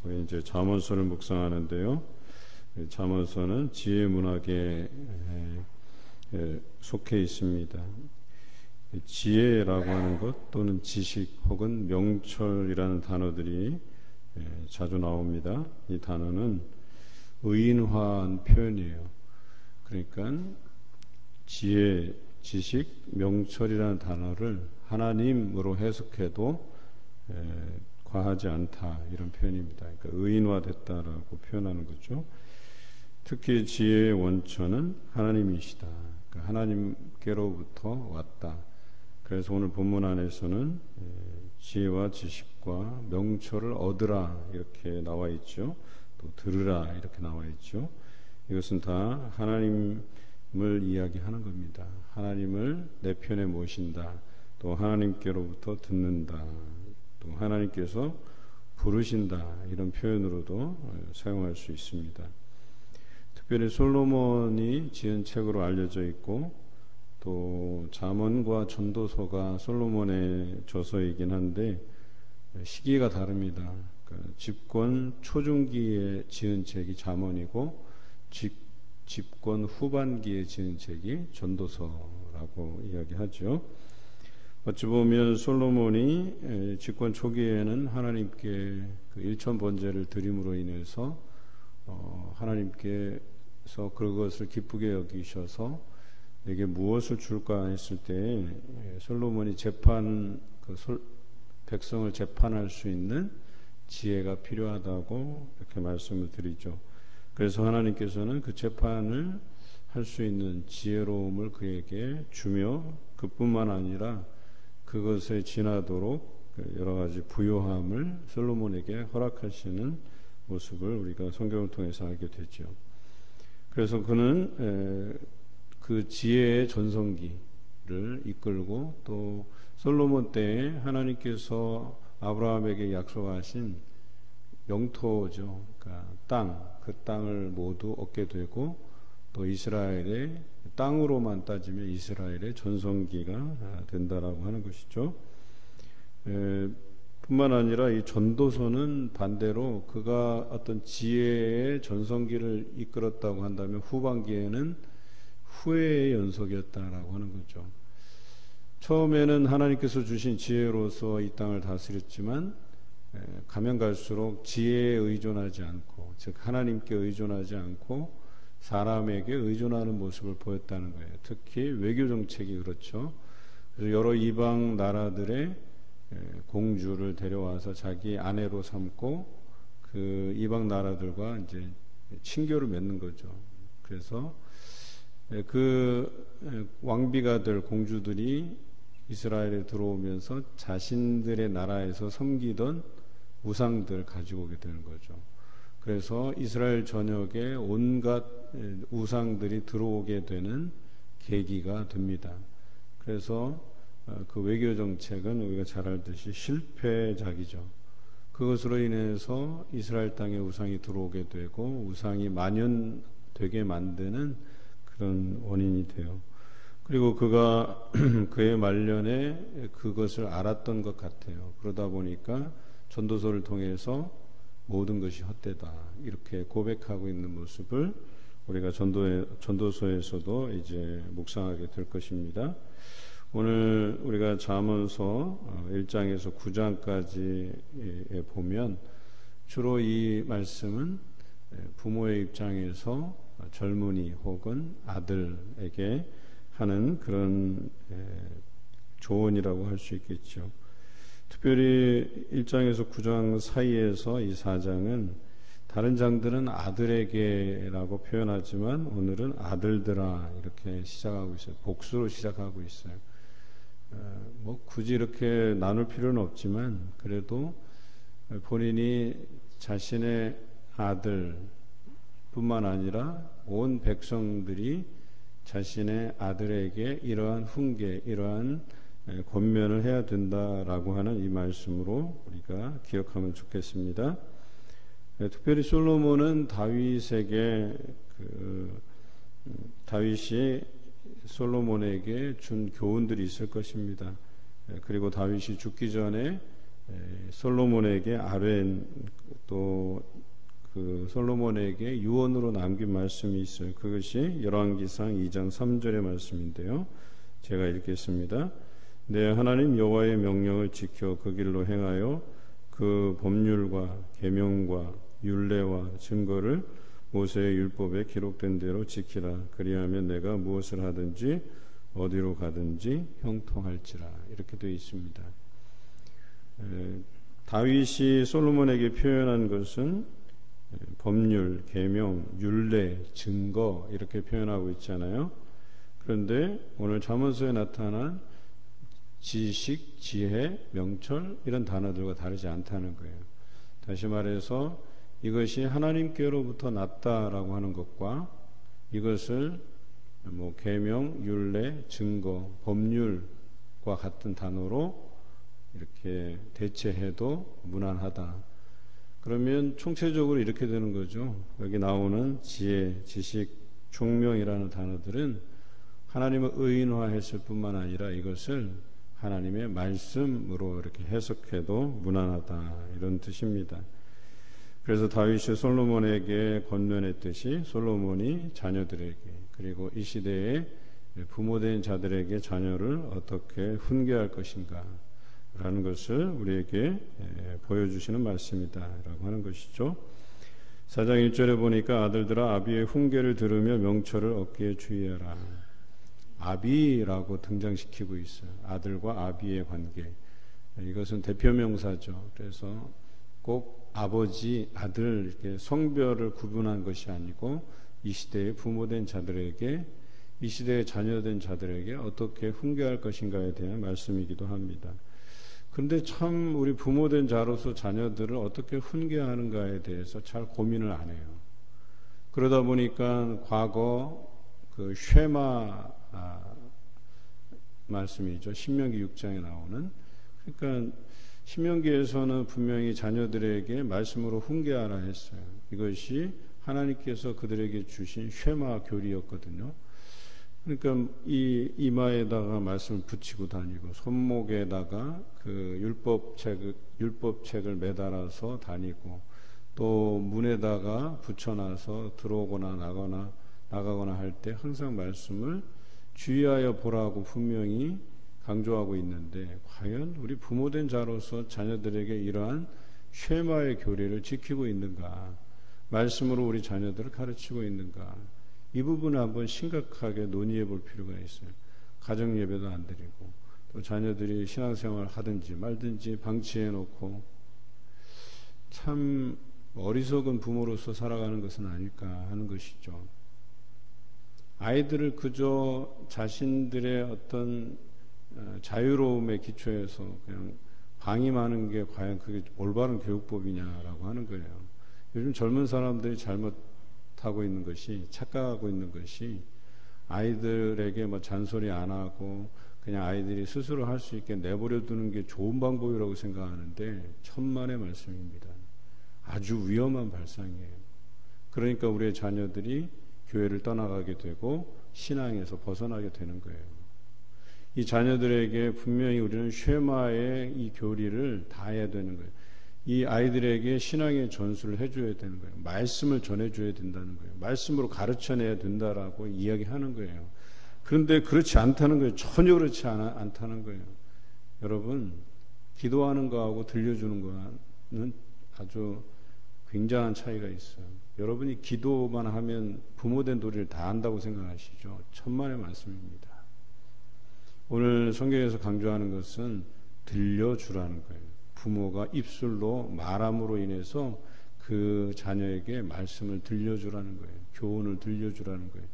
우리 이제 잠언서를 묵상하는데요. 잠언서는 지혜 문학에 속해 있습니다. 지혜라고 하는 것 또는 지식 혹은 명철이라는 단어들이 자주 나옵니다. 이 단어는 의인화한 표현이에요. 그러니까 지혜, 지식, 명철이라는 단어를 하나님으로 해석해도 과하지 않다, 이런 표현입니다. 그러니까 의인화됐다라고 표현하는 거죠. 특히 지혜의 원천은 하나님이시다. 그러니까 하나님께로부터 왔다. 그래서 오늘 본문 안에서는 지혜와 지식과 명철을 얻으라 이렇게 나와 있죠. 또 들으라 이렇게 나와 있죠. 이것은 다 하나님을 이야기하는 겁니다. 하나님을 내 편에 모신다. 또 하나님께로부터 듣는다. 또 하나님께서 부르신다. 이런 표현으로도 사용할 수 있습니다. 특별히 솔로몬이 지은 책으로 알려져 있고 또 잠언과 전도서가 솔로몬의 저서이긴 한데 시기가 다릅니다. 그러니까 집권 초중기에 지은 책이 잠언이고 집권 후반기에 지은 책이 전도서라고 이야기하죠. 어찌 보면 솔로몬이 집권 초기에는 하나님께 그 일천 번제를 드림으로 인해서 하나님께서 그것을 기쁘게 여기셔서 내게 무엇을 줄까 했을 때 솔로몬이 백성을 재판할 수 있는 지혜가 필요하다고 이렇게 말씀을 드리죠. 그래서 하나님께서는 그 재판을 할 수 있는 지혜로움을 그에게 주며 그뿐만 아니라 그것에 지나도록 여러 가지 부요함을 솔로몬에게 허락하시는 모습을 우리가 성경을 통해서 알게 되죠. 그래서 그는 그 지혜의 전성기를 이끌고 또 솔로몬 때에 하나님께서 아브라함에게 약속하신 영토죠. 그러니까 그 땅을 모두 얻게 되고 또 이스라엘의 땅으로만 따지면 이스라엘의 전성기가 된다라고 하는 것이죠. 뿐만 아니라 이 전도서는 반대로 그가 어떤 지혜의 전성기를 이끌었다고 한다면 후반기에는 후회의 연속이었다라고 하는 거죠. 처음에는 하나님께서 주신 지혜로서 이 땅을 다스렸지만 가면 갈수록 지혜에 의존하지 않고, 즉 하나님께 의존하지 않고 사람에게 의존하는 모습을 보였다는 거예요. 특히 외교 정책이 그렇죠. 그래서 여러 이방 나라들의 공주를 데려와서 자기 아내로 삼고 그 이방 나라들과 이제 친교를 맺는 거죠. 그래서 그 왕비가 될 공주들이 이스라엘에 들어오면서 자신들의 나라에서 섬기던 우상들 가지고 오게 되는 거죠. 그래서 이스라엘 전역에 온갖 우상들이 들어오게 되는 계기가 됩니다. 그래서 그 외교 정책은 우리가 잘 알듯이 실패작이죠. 그것으로 인해서 이스라엘 땅에 우상이 들어오게 되고 우상이 만연되게 만드는 그런 원인이 돼요. 그리고 그가 그의 말년에 그것을 알았던 것 같아요. 그러다 보니까 전도서를 통해서 모든 것이 헛되다 이렇게 고백하고 있는 모습을 우리가 전도서에서도 이제 묵상하게 될 것입니다. 오늘 우리가 잠언서 1장에서 9장까지에 보면 주로 이 말씀은 부모의 입장에서 젊은이 혹은 아들에게 하는 그런 조언이라고 할 수 있겠죠. 특별히 1장에서 9장 사이에서 이 4장은 다른 장들은 아들에게라고 표현하지만 오늘은 아들들아 이렇게 시작하고 있어요. 복수로 시작하고 있어요. 뭐 굳이 이렇게 나눌 필요는 없지만 그래도 본인이 자신의 아들 뿐만 아니라 온 백성들이 자신의 아들에게 이러한 훈계, 이러한 권면을 해야 된다라고 하는 이 말씀으로 우리가 기억하면 좋겠습니다. 특별히 솔로몬은 다윗이 솔로몬에게 준 교훈들이 있을 것입니다. 그리고 다윗이 죽기 전에 솔로몬에게 아뢰인 또 그 솔로몬에게 유언으로 남긴 말씀이 있어요. 그것이 열왕기상 2장 3절의 말씀인데요. 제가 읽겠습니다. 내 하나님 여호와의 명령을 지켜 그 길로 행하여 그 법률과 계명과 율례와 증거를 모세의 율법에 기록된 대로 지키라. 그리하면 내가 무엇을 하든지 어디로 가든지 형통할지라. 이렇게 되어 있습니다. 다윗이 솔로몬에게 표현한 것은 법률, 계명, 율례, 증거 이렇게 표현하고 있잖아요. 그런데 오늘 잠언서에 나타난 지식, 지혜, 명철 이런 단어들과 다르지 않다는 거예요. 다시 말해서 이것이 하나님께로부터 났다라고 하는 것과 이것을 계명, 율례, 증거, 법률과 같은 단어로 이렇게 대체해도 무난하다. 그러면 총체적으로 이렇게 되는 거죠. 여기 나오는 지혜, 지식, 총명이라는 단어들은 하나님을 의인화했을 뿐만 아니라 이것을 하나님의 말씀으로 이렇게 해석해도 무난하다 이런 뜻입니다. 그래서 다윗이 솔로몬에게 권면했듯이 솔로몬이 자녀들에게 그리고 이 시대에 부모된 자들에게 자녀를 어떻게 훈계할 것인가 라는 것을 우리에게 보여주시는 말씀이다 라고 하는 것이죠. 4장 1절에 보니까 아들들아 아비의 훈계를 들으며 명철을 얻기에 주의하라. 아비라고 등장시키고 있어요. 아들과 아비의 관계. 이것은 대표명사죠. 그래서 꼭 아버지, 아들 이렇게 성별을 구분한 것이 아니고 이 시대의 부모된 자들에게 이 시대의 자녀된 자들에게 어떻게 훈계할 것인가에 대한 말씀이기도 합니다. 그런데 참 우리 부모된 자로서 자녀들을 어떻게 훈계하는가에 대해서 잘 고민을 안 해요. 그러다 보니까 과거 그 쉐마 말씀이죠. 신명기 6장에 나오는. 그러니까 신명기에서는 분명히 자녀들에게 말씀으로 훈계하라 했어요. 이것이 하나님께서 그들에게 주신 쉐마 교리였거든요. 그러니까 이 이마에다가 말씀을 붙이고 다니고 손목에다가 그 율법책을 매달아서 다니고 또 문에다가 붙여놔서 들어오거나 나가거나 할 때 항상 말씀을 주의하여 보라고 분명히 강조하고 있는데 과연 우리 부모된 자로서 자녀들에게 이러한 쉐마의 교리를 지키고 있는가? 말씀으로 우리 자녀들을 가르치고 있는가? 이 부분을 한번 심각하게 논의해 볼 필요가 있어요. 가정 예배도 안 드리고 또 자녀들이 신앙생활 하든지 말든지 방치해 놓고 참 어리석은 부모로서 살아가는 것은 아닐까 하는 것이죠. 아이들을 그저 자신들의 어떤 자유로움의 기초에서 그냥 방임하는 게 과연 그게 올바른 교육법이냐라고 하는 거예요. 요즘 젊은 사람들이 잘못하고 있는 것이 착각하고 있는 것이 아이들에게 뭐 잔소리 안 하고 그냥 아이들이 스스로 할 수 있게 내버려 두는 게 좋은 방법이라고 생각하는데 천만의 말씀입니다. 아주 위험한 발상이에요. 그러니까 우리의 자녀들이 교회를 떠나가게 되고 신앙에서 벗어나게 되는 거예요. 이 자녀들에게 분명히 우리는 쉐마의 이 교리를 다 해야 되는 거예요. 이 아이들에게 신앙의 전수를 해줘야 되는 거예요. 말씀을 전해줘야 된다는 거예요. 말씀으로 가르쳐내야 된다라고 이야기하는 거예요. 그런데 그렇지 않다는 거예요. 전혀 그렇지 않다는 거예요. 여러분, 기도하는 거하고 들려주는 거는 아주 굉장한 차이가 있어요. 여러분이 기도만 하면 부모된 도리를 다 한다고 생각하시죠? 천만의 말씀입니다. 오늘 성경에서 강조하는 것은 들려주라는 거예요. 부모가 입술로 말함으로 인해서 그 자녀에게 말씀을 들려주라는 거예요. 교훈을 들려주라는 거예요.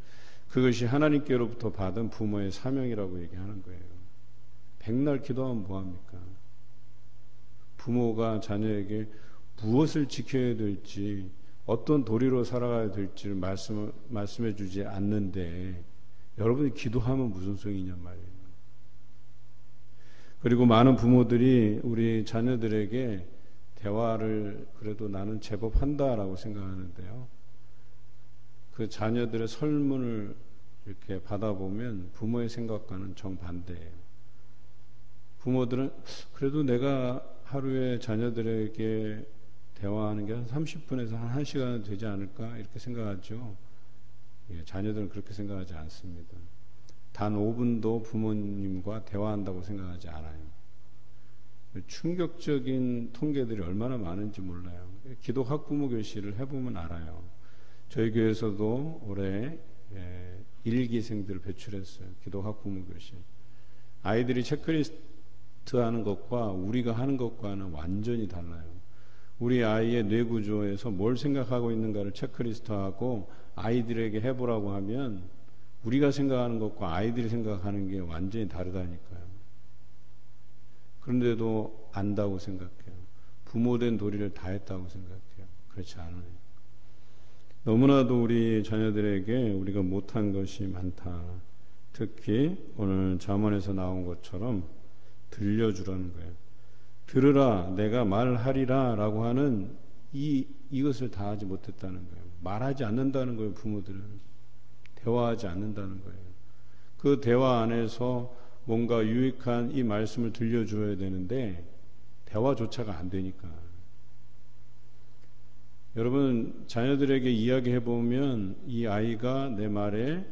그것이 하나님께로부터 받은 부모의 사명이라고 얘기하는 거예요. 백날 기도하면 뭐합니까? 부모가 자녀에게 무엇을 지켜야 될지 어떤 도리로 살아가야 될지를 말씀해 주지 않는데 여러분이 기도하면 무슨 소용이냔 말이에요. 그리고 많은 부모들이 우리 자녀들에게 대화를 그래도 나는 제법 한다라고 생각하는데요. 그 자녀들의 설문을 이렇게 받아보면 부모의 생각과는 정반대예요. 부모들은 그래도 내가 하루에 자녀들에게 대화하는 게 한 30분에서 한 1시간 되지 않을까 이렇게 생각하죠. 예, 자녀들은 그렇게 생각하지 않습니다. 단 5분도 부모님과 대화한다고 생각하지 않아요. 충격적인 통계들이 얼마나 많은지 몰라요. 기도 학부모 교실을 해보면 알아요. 저희 교회에서도 올해 일기생들을 배출했어요. 기도 학부모 교실. 아이들이 체크리스트 하는 것과 우리가 하는 것과는 완전히 달라요. 우리 아이의 뇌구조에서 뭘 생각하고 있는가를 체크리스트하고 아이들에게 해보라고 하면 우리가 생각하는 것과 아이들이 생각하는 게 완전히 다르다니까요. 그런데도 안다고 생각해요. 부모된 도리를 다 했다고 생각해요. 그렇지 않아요. 너무나도 우리 자녀들에게 우리가 못한 것이 많다. 특히 오늘 잠언에서 나온 것처럼 들려주라는 거예요. 들으라 내가 말하리라 라고 하는 이것을 다 하지 못했다는 거예요. 말하지 않는다는 거예요. 부모들은 대화하지 않는다는 거예요. 그 대화 안에서 뭔가 유익한 이 말씀을 들려줘야 되는데 대화조차가 안 되니까. 여러분 자녀들에게 이야기해 보면 이 아이가 내 말에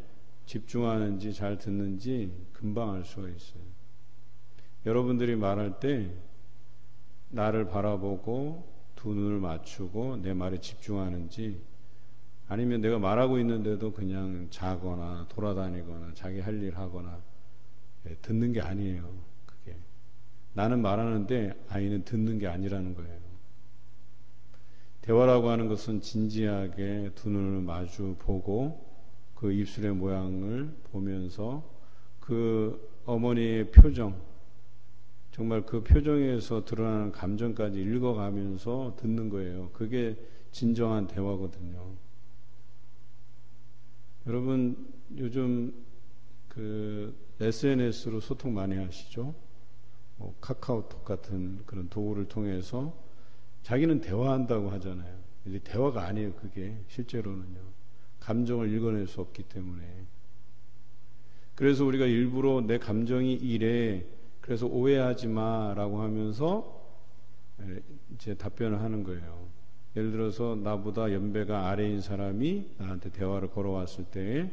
집중하는지 잘 듣는지 금방 알 수가 있어요. 여러분들이 말할 때 나를 바라보고 두 눈을 맞추고 내 말에 집중하는지 아니면 내가 말하고 있는데도 그냥 자거나 돌아다니거나 자기 할 일 하거나 듣는 게 아니에요. 그게 나는 말하는데 아이는 듣는 게 아니라는 거예요. 대화라고 하는 것은 진지하게 두 눈을 마주 보고 그 입술의 모양을 보면서 그 어머니의 표정, 정말 그 표정에서 드러나는 감정까지 읽어가면서 듣는 거예요. 그게 진정한 대화거든요. 여러분 요즘 그 SNS로 소통 많이 하시죠? 뭐 카카오톡 같은 그런 도구를 통해서 자기는 대화한다고 하잖아요. 근데 대화가 아니에요. 그게 실제로는요. 감정을 읽어낼 수 없기 때문에. 그래서 우리가 일부러 내 감정이 이래 그래서 오해하지 마라고 하면서 이제 답변을 하는 거예요. 예를 들어서 나보다 연배가 아래인 사람이 나한테 대화를 걸어왔을 때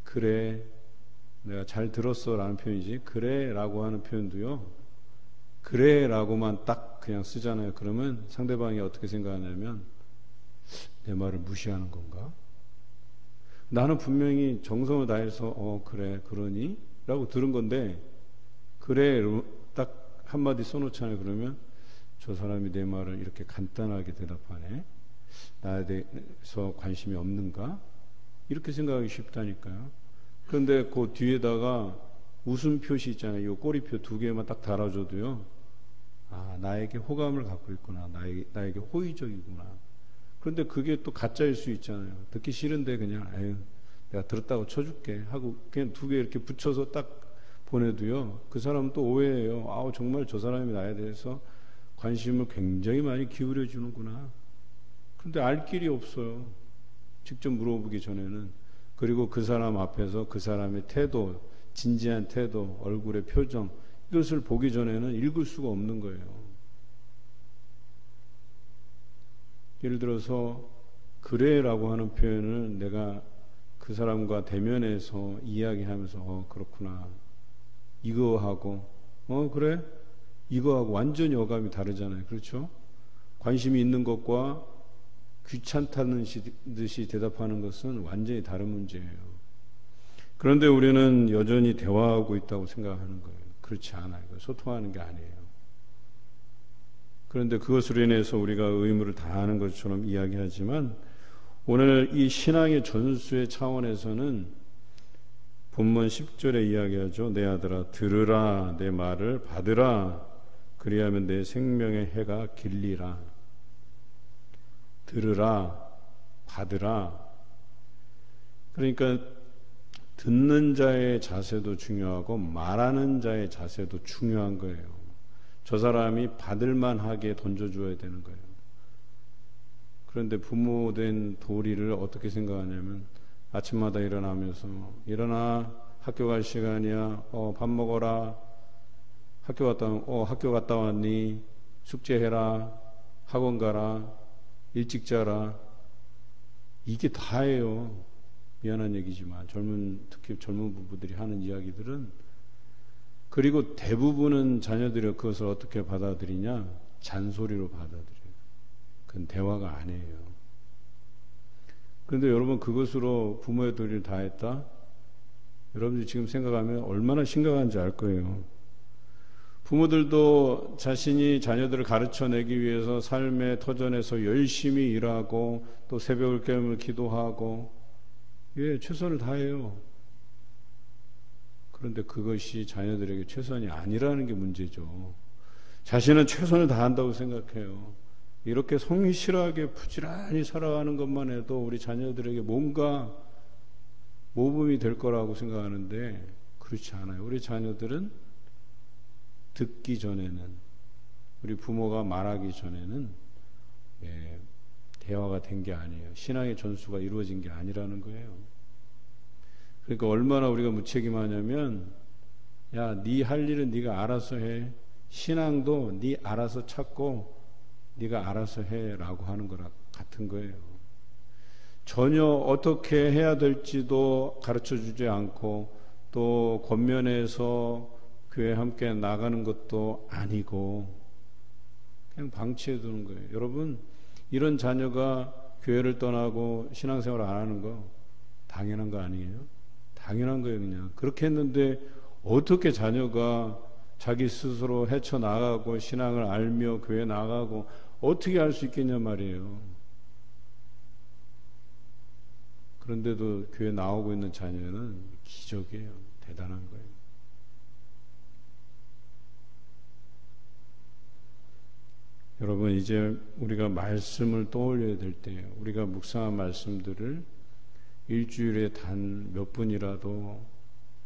그래 내가 잘 들었어 라는 표현이지 그래 라고 하는 표현도요 그래 라고만 딱 그냥 쓰잖아요. 그러면 상대방이 어떻게 생각하냐면 내 말을 무시하는 건가? 나는 분명히 정성을 다해서 그래 그러니? 라고 들은 건데 그래 딱 한마디 써놓잖아요. 그러면 저 사람이 내 말을 이렇게 간단하게 대답하네. 나에 대해서 관심이 없는가? 이렇게 생각하기 쉽다니까요. 그런데 그 뒤에다가 웃음 표시 있잖아요. 이 꼬리표 2개만 딱 달아줘도요. 아, 나에게 호감을 갖고 있구나. 나에게 호의적이구나. 그런데 그게 또 가짜일 수 있잖아요. 듣기 싫은데 그냥 아유 내가 들었다고 쳐줄게 하고 그냥 2개 이렇게 붙여서 딱 보내도요. 그 사람은 또 오해해요. 아우 정말 저 사람이 나에 대해서 관심을 굉장히 많이 기울여 주는구나. 그런데 알 길이 없어요. 직접 물어보기 전에는. 그리고 그 사람 앞에서 그 사람의 태도, 진지한 태도, 얼굴의 표정 이것을 보기 전에는 읽을 수가 없는 거예요. 예를 들어서 그래라고 하는 표현을 내가 그 사람과 대면해서 이야기하면서 그렇구나. 이거하고 그래? 이거하고 완전히 어감이 다르잖아요. 그렇죠? 관심이 있는 것과 귀찮다는 듯이 대답하는 것은 완전히 다른 문제예요. 그런데 우리는 여전히 대화하고 있다고 생각하는 거예요. 그렇지 않아요. 소통하는 게 아니에요. 그런데 그것으로 인해서 우리가 의무를 다하는 것처럼 이야기하지만 오늘 이 신앙의 전수의 차원에서는 본문 10절에 이야기하죠. 내 아들아 들으라 내 말을 받으라 그리하면 내 생명의 해가 길리라. 들으라 받으라. 그러니까 듣는 자의 자세도 중요하고 말하는 자의 자세도 중요한 거예요. 저 사람이 받을 만하게 던져줘야 되는 거예요. 그런데 부모된 도리를 어떻게 생각하냐면 아침마다 일어나면서 일어나 학교 갈 시간이야 밥 먹어라 학교 갔다 왔니? 숙제해라. 학원 가라. 일찍 자라. 이게 다예요. 미안한 얘기지만 특히 젊은 부부들이 하는 이야기들은. 그리고 대부분은 자녀들이 그것을 어떻게 받아들이냐? 잔소리로 받아들여요. 그건 대화가 아니에요. 그런데 여러분, 그것으로 부모의 도리를 다했다? 여러분들이 지금 생각하면 얼마나 심각한지 알 거예요. 부모들도 자신이 자녀들을 가르쳐내기 위해서 삶의 터전에서 열심히 일하고 또 새벽을 깨우며 기도하고 최선을 다해요. 그런데 그것이 자녀들에게 최선이 아니라는 게 문제죠. 자신은 최선을 다한다고 생각해요. 이렇게 성실하게 부지런히 살아가는 것만 해도 우리 자녀들에게 뭔가 모범이 될 거라고 생각하는데 그렇지 않아요. 우리 자녀들은 듣기 전에는, 우리 부모가 말하기 전에는 대화가 된 게 아니에요. 신앙의 전수가 이루어진 게 아니라는 거예요. 그러니까 얼마나 우리가 무책임하냐면, 야, 네 할 일은 네가 알아서 해. 신앙도 네 알아서 찾고 네가 알아서 해라고 하는 거랑 같은 거예요. 전혀 어떻게 해야 될지도 가르쳐주지 않고 또 권면해서 교회 함께 나가는 것도 아니고 그냥 방치해 두는 거예요. 여러분, 이런 자녀가 교회를 떠나고 신앙생활을 안 하는 거 당연한 거 아니에요? 당연한 거예요. 그냥 그렇게 했는데 어떻게 자녀가 자기 스스로 헤쳐나가고 신앙을 알며 교회 나가고 어떻게 할 수 있겠냐 말이에요. 그런데도 교회 나오고 있는 자녀는 기적이에요. 대단한 거예요. 여러분, 이제 우리가 말씀을 떠올려야 될 때예요. 우리가 묵상한 말씀들을 일주일에 단 몇 분이라도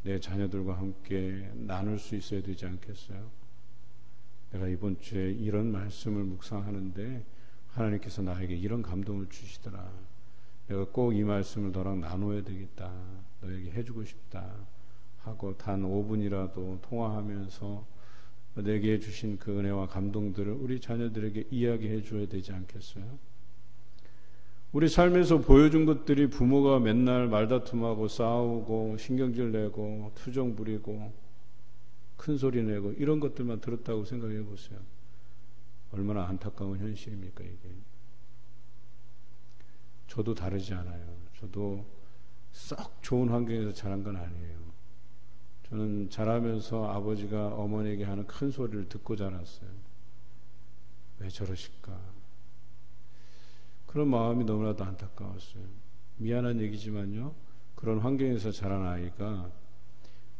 내 자녀들과 함께 나눌 수 있어야 되지 않겠어요? 내가 이번 주에 이런 말씀을 묵상하는데 하나님께서 나에게 이런 감동을 주시더라. 내가 꼭 이 말씀을 너랑 나눠야 되겠다. 너에게 해주고 싶다. 하고 단 5분이라도 통화하면서 내게 주신 그 은혜와 감동들을 우리 자녀들에게 이야기해 줘야 되지 않겠어요? 우리 삶에서 보여준 것들이 부모가 맨날 말다툼하고 싸우고 신경질 내고 투정 부리고 큰 소리 내고 이런 것들만 들었다고 생각해 보세요. 얼마나 안타까운 현실입니까 이게. 저도 다르지 않아요. 저도 썩 좋은 환경에서 자란 건 아니에요. 저는 자라면서 아버지가 어머니에게 하는 큰 소리를 듣고 자랐어요. 왜 저러실까? 그런 마음이 너무나도 안타까웠어요. 미안한 얘기지만요, 그런 환경에서 자란 아이가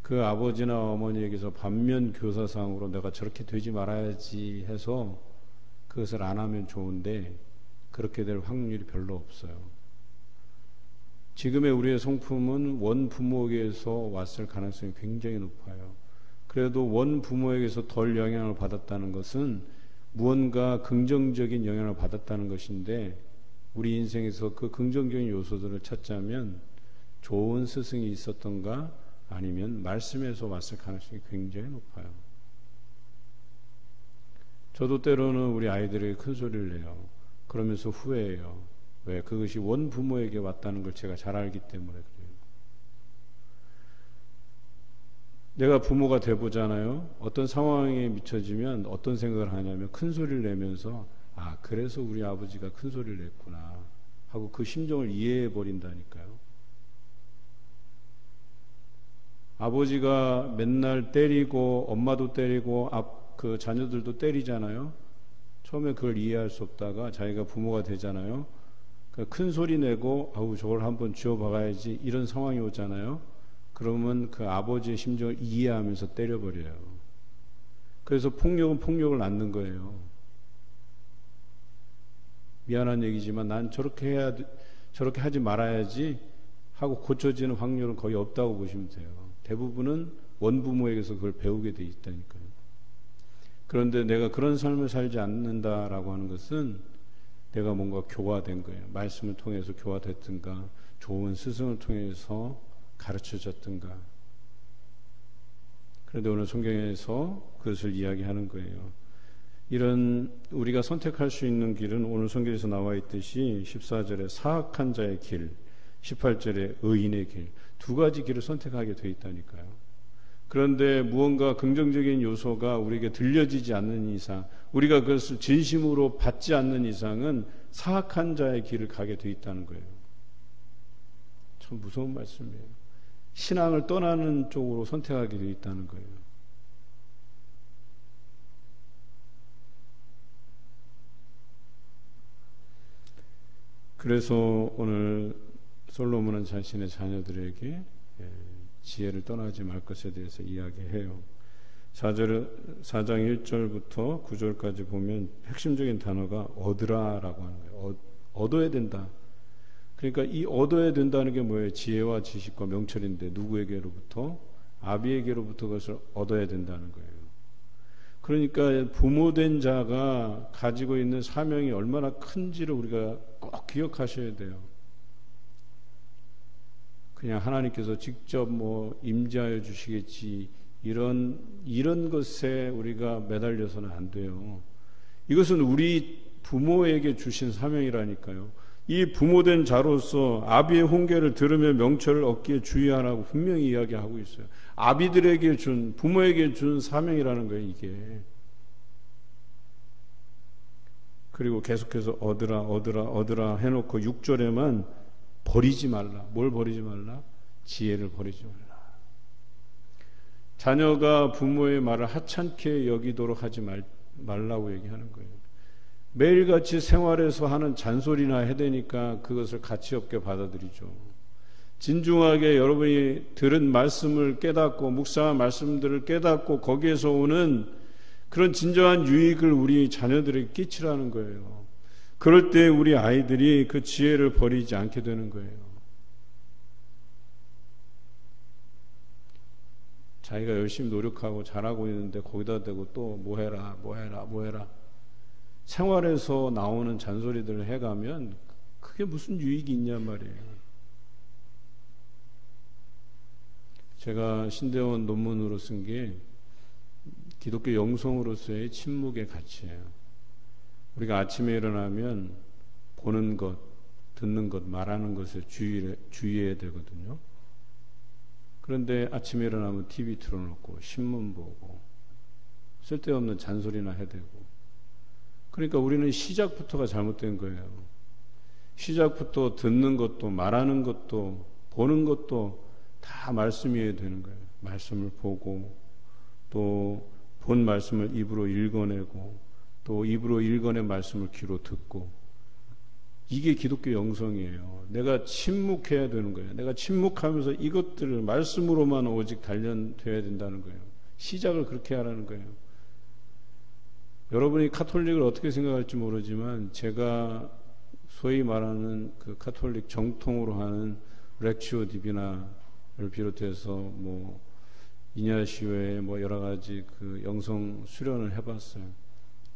그 아버지나 어머니에게서 반면 교사상으로 내가 저렇게 되지 말아야지 해서 그것을 안 하면 좋은데 그렇게 될 확률이 별로 없어요. 지금의 우리의 성품은 원부모에게서 왔을 가능성이 굉장히 높아요. 그래도 원부모에게서 덜 영향을 받았다는 것은 무언가 긍정적인 영향을 받았다는 것인데, 우리 인생에서 그 긍정적인 요소들을 찾자면 좋은 스승이 있었던가 아니면 말씀에서 왔을 가능성이 굉장히 높아요. 저도 때로는 우리 아이들에게 큰 소리를 내요. 그러면서 후회해요. 왜? 그것이 원부모에게 왔다는 걸 제가 잘 알기 때문에 그래요. 내가 부모가 돼보잖아요. 어떤 상황에 미쳐지면 어떤 생각을 하냐면 큰 소리를 내면서 아, 그래서 우리 아버지가 큰 소리를 냈구나 하고 그 심정을 이해해 버린다니까요. 아버지가 맨날 때리고 엄마도 때리고 그 자녀들도 때리잖아요. 처음에 그걸 이해할 수 없다가 자기가 부모가 되잖아요. 큰 소리 내고 아우 저걸 한번 쥐어박아야지 이런 상황이 오잖아요. 그러면 그 아버지의 심정을 이해하면서 때려버려요. 그래서 폭력은 폭력을 낳는 거예요. 미안한 얘기지만 난 저렇게 하지 말아야지 하고 고쳐지는 확률은 거의 없다고 보시면 돼요. 대부분은 원부모에게서 그걸 배우게 돼 있다니까요. 그런데 내가 그런 삶을 살지 않는다라고 하는 것은 내가 뭔가 교화된 거예요. 말씀을 통해서 교화됐든가 좋은 스승을 통해서 가르쳐졌든가. 그런데 오늘 성경에서 그것을 이야기하는 거예요. 이런 우리가 선택할 수 있는 길은 오늘 성경에서 나와 있듯이 14절에 사악한 자의 길, 18절에 의인의 길, 두 가지 길을 선택하게 돼 있다니까요. 그런데 무언가 긍정적인 요소가 우리에게 들려지지 않는 이상, 우리가 그것을 진심으로 받지 않는 이상은 사악한 자의 길을 가게 돼 있다는 거예요. 참 무서운 말씀이에요. 신앙을 떠나는 쪽으로 선택하게 돼 있다는 거예요. 그래서 오늘 솔로몬은 자신의 자녀들에게 지혜를 떠나지 말 것에 대해서 이야기해요. 4장 1절부터 9절까지 보면 핵심적인 단어가 얻으라라고 하는 거예요. 얻어야 된다. 그러니까 이 얻어야 된다는 게 뭐예요? 지혜와 지식과 명철인데 누구에게로부터? 아비에게로부터 그것을 얻어야 된다는 거예요. 그러니까 부모된 자가 가지고 있는 사명이 얼마나 큰지를 우리가 꼭 기억하셔야 돼요. 그냥 하나님께서 직접 임재하여 주시겠지 이런 것에 우리가 매달려서는 안 돼요. 이것은 우리 부모에게 주신 사명이라니까요. 이 부모된 자로서 아비의 훈계를 들으며 명철을 얻기에 주의하라고 분명히 이야기하고 있어요. 아비들에게 준, 부모에게 준 사명이라는 거예요, 이게. 그리고 계속해서 얻으라 해놓고 6절에만 버리지 말라. 뭘 버리지 말라? 지혜를 버리지 말라. 자녀가 부모의 말을 하찮게 여기도록 하지 말라고 얘기하는 거예요. 매일같이 생활에서 하는 잔소리나 해대니까 그것을 가치 없게 받아들이죠. 진중하게 여러분이 들은 말씀을 깨닫고 묵상한 말씀들을 깨닫고 거기에서 오는 그런 진정한 유익을 우리 자녀들에게 끼치라는 거예요. 그럴 때 우리 아이들이 그 지혜를 버리지 않게 되는 거예요. 자기가 열심히 노력하고 잘하고 있는데 거기다 대고 또 뭐 해라 생활에서 나오는 잔소리들을 해가면 그게 무슨 유익이 있냔 말이에요. 제가 신대원 논문으로 쓴 게 기독교 영성으로서의 침묵의 가치예요. 우리가 아침에 일어나면 보는 것, 듣는 것, 말하는 것에 주의해야 되거든요. 그런데 아침에 일어나면 TV 틀어놓고 신문 보고 쓸데없는 잔소리나 해대고, 그러니까 우리는 시작부터가 잘못된 거예요. 시작부터 듣는 것도 말하는 것도 보는 것도 다 말씀이어야 되는 거예요. 말씀을 보고 또 본 말씀을 입으로 읽어내고 또 입으로 읽어낸 말씀을 귀로 듣고, 이게 기독교 영성이에요. 내가 침묵해야 되는 거예요. 내가 침묵하면서 이것들을 말씀으로만 오직 단련되어야 된다는 거예요. 시작을 그렇게 하라는 거예요. 여러분이 카톨릭을 어떻게 생각할지 모르지만 제가 소위 말하는 그 카톨릭 정통으로 하는 렉치오 디비나를 비롯해서 이냐시오의 여러 가지 그 영성 수련을 해봤어요.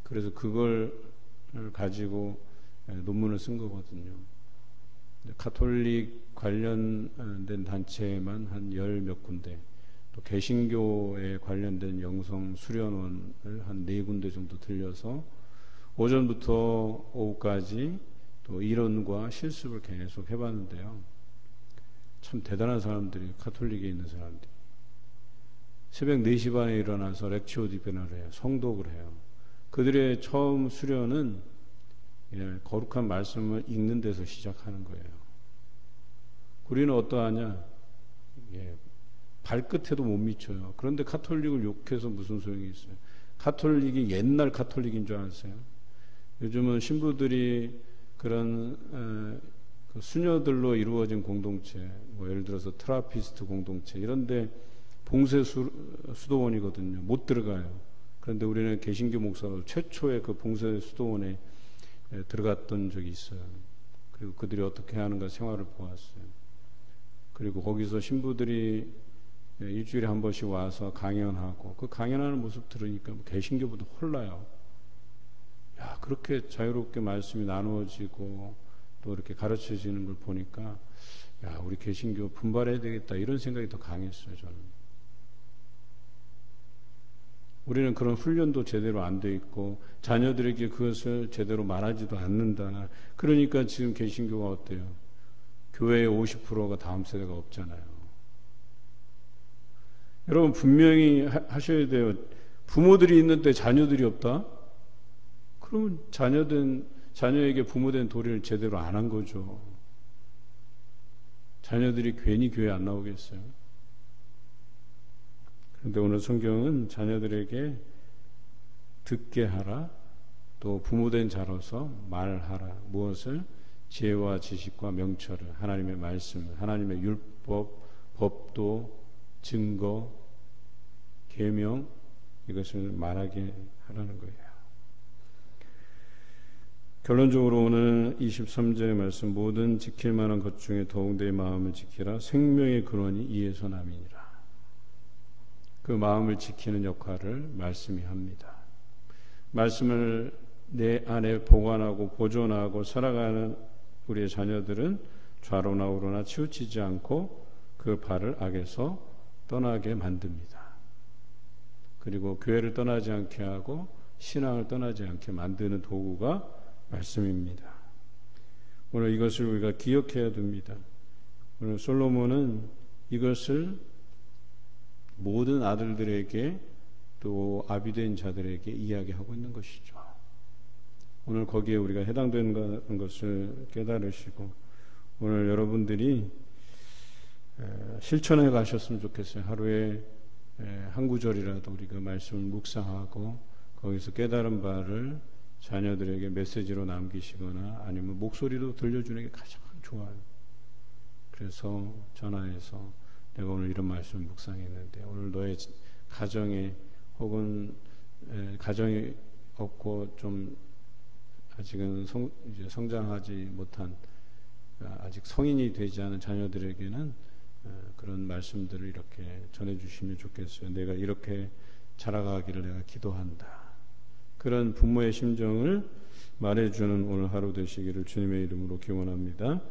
그래서 그걸 가지고 논문을 쓴 거거든요. 카톨릭 관련된 단체에만 한 10몇 군데, 또 개신교에 관련된 영성 수련원을 한 4군데 정도 들려서 오전부터 오후까지 또 이론과 실습을 계속 해봤는데요. 참 대단한 사람들이, 카톨릭에 있는 사람들이 새벽 4시 반에 일어나서 렉치오 디비나를 해요. 성독을 해요. 그들의 처음 수련은 거룩한 말씀을 읽는 데서 시작하는 거예요. 우리는 어떠하냐? 발끝에도 못 미쳐요. 그런데 카톨릭을 욕해서 무슨 소용이 있어요? 카톨릭이 옛날 카톨릭인 줄 아세요? 요즘은 신부들이 그런 그 수녀들로 이루어진 공동체, 예를 들어서 트라피스트 공동체 이런데 봉쇄 수도원이거든요. 못 들어가요. 그런데 우리는 개신교 목사로 최초의 그 봉쇄 수도원에 들어갔던 적이 있어요. 그리고 그들이 어떻게 하는가 생활을 보았어요. 그리고 거기서 신부들이 일주일에 한 번씩 와서 강연하고, 그 강연하는 모습 들으니까 개신교보다 홀라요. 야, 그렇게 자유롭게 말씀이 나누어지고 또 이렇게 가르쳐지는 걸 보니까 야, 우리 개신교 분발해야 되겠다 이런 생각이 더 강했어요. 저는 우리는 그런 훈련도 제대로 안 돼 있고 자녀들에게 그것을 제대로 말하지도 않는다. 그러니까 지금 개신교가 어때요? 교회의 50%가 다음 세대가 없잖아요. 여러분 분명히 하셔야 돼요. 부모들이 있는데 자녀들이 없다? 그러면 자녀에게 부모된 도리를 제대로 안 한 거죠. 자녀들이 괜히 교회 안 나오겠어요? 그런데 오늘 성경은 자녀들에게 듣게 하라, 또 부모된 자로서 말하라. 무엇을? 지혜와 지식과 명철을, 하나님의 말씀을, 하나님의 율법, 법도, 증거, 계명, 이것을 말하게 하라는 거예요. 결론적으로 오늘 23절의 말씀, 모든 지킬 만한 것 중에 더욱 내 마음을 지키라. 생명의 근원이 이에서 남이니라. 그 마음을 지키는 역할을 말씀이 합니다. 말씀을 내 안에 보관하고 보존하고 살아가는 우리의 자녀들은 좌로나 우로나 치우치지 않고 그 발을 악에서 떠나게 만듭니다. 그리고 교회를 떠나지 않게 하고 신앙을 떠나지 않게 만드는 도구가 말씀입니다. 오늘 이것을 우리가 기억해야 됩니다. 오늘 솔로몬은 이것을 모든 아들들에게 또 아비된 자들에게 이야기하고 있는 것이죠. 오늘 거기에 우리가 해당되는 것을 깨달으시고 오늘 여러분들이 실천해 가셨으면 좋겠어요. 하루에 한 구절이라도 우리가 말씀을 묵상하고 거기서 깨달은 바를 자녀들에게 메시지로 남기시거나 아니면 목소리로 들려주는 게 가장 좋아요. 그래서 전화해서 내가 오늘 이런 말씀을 묵상했는데 오늘 너의 가정에 혹은 가정이 없고 좀 아직은 이제 성장하지 못한 아직 성인이 되지 않은 자녀들에게는 그런 말씀들을 이렇게 전해주시면 좋겠어요. 내가 이렇게 자라가기를 내가 기도한다. 그런 부모의 심정을 말해주는 오늘 하루 되시기를 주님의 이름으로 기원합니다.